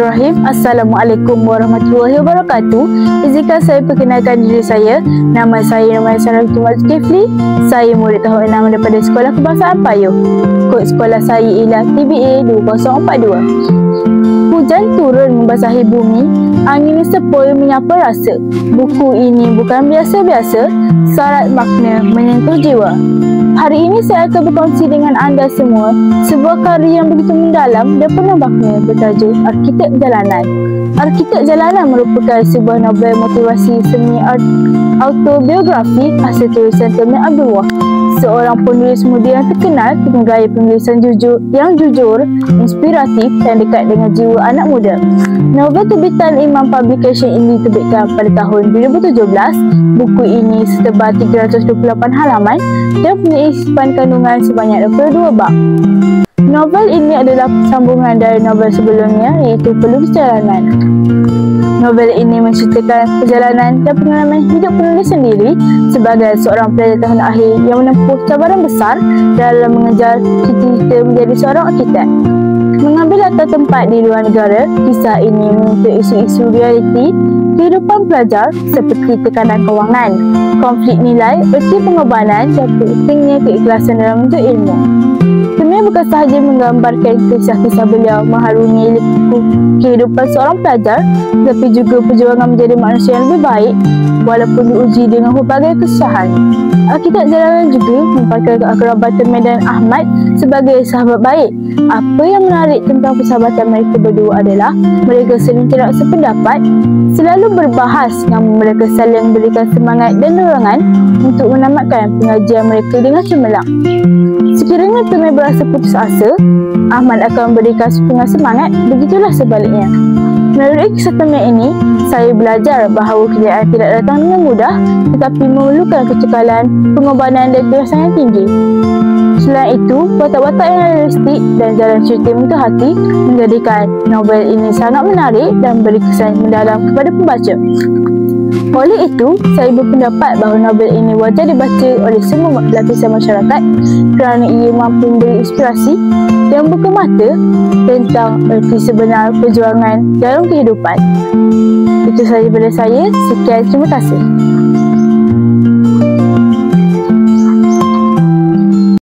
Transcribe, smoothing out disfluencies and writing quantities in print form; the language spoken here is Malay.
Bismillahirrahmanirrahim. Assalamualaikum warahmatullahi wabarakatuh. Izinkan saya perkenalkan diri saya. Nama saya Sarah Zulkifli. Saya murid tahun 6 daripada Sekolah Kebangsaan Payuh. Kod sekolah saya ialah TBA 2042. Hujan turun membasahi bumi, angin sepoi menyapa rasa. Buku ini bukan biasa-biasa, syarat makna menyentuh jiwa. Hari ini saya akan berkongsi dengan anda semua sebuah karya yang begitu mendalam dan penuh makna bertajuk Arkitek Jalanan. Arkitek Jalanan merupakan sebuah novel motivasi semi autobiografi hasil tulisan Tommy Abdul Wahab, seorang penulis muda yang terkenal dengan gaya penulisan yang jujur, inspiratif dan dekat dengan jiwa anak muda. Novel terbitan Imam Publication ini diterbitkan pada tahun 2017. Buku ini setebal 328 halaman dan mempunyai simpan kandungan sebanyak 22 bab. Novel ini adalah sambungan dari novel sebelumnya iaitu Pelukis Jalanan. Novel ini menceritakan perjalanan dan pengalaman hidup penulis sendiri sebagai seorang pelajar tahun akhir yang menempuh cabaran besar dalam mengejar cita-cita menjadi seorang arkitek. Mengambil latar tempat di luar negara, kisah ini menyentuh isu-isu realiti kehidupan pelajar seperti tekanan kewangan, konflik nilai, erti pengorbanan dan pentingnya keikhlasan dalam menuntut ilmu. Demi bukan sahaja menggambarkan kisah-kisah beliau mengharungi kehidupan seorang pelajar, tetapi juga perjuangan menjadi manusia yang lebih baik walaupun diuji dengan pelbagai kesusahan. Arkitek Jalanan juga mempamerkan keakrabatan Medan Ahmad sebagai sahabat baik. Apa yang menarik tentang persahabatan mereka berdua adalah mereka sering tidak sependapat, selalu berbahas namun mereka saling memberikan semangat dan dorongan untuk menamatkan pengajian mereka dengan cemerlang. Sekiranya Tommy berasa putus asa, Ahmad akan memberikan setengah semangat, begitulah sebaliknya. Melalui kisah Tommy ini, saya belajar bahawa kejayaan tidak datang dengan mudah tetapi memerlukan kecekalan, pengorbanan dan keikhlasan yang tinggi. Selain itu, watak-watak yang realistik dan jalan cerita menyentuh hati menjadikan novel ini sangat menarik dan memberi kesan mendalam kepada pembaca. Oleh itu, saya berpendapat bahawa novel ini wajar dibaca oleh semua lapisan masyarakat kerana ia mampu memberi inspirasi dan buka mata tentang erti sebenar perjuangan dalam kehidupan. Itu sahaja daripada saya. Sekian, terima kasih.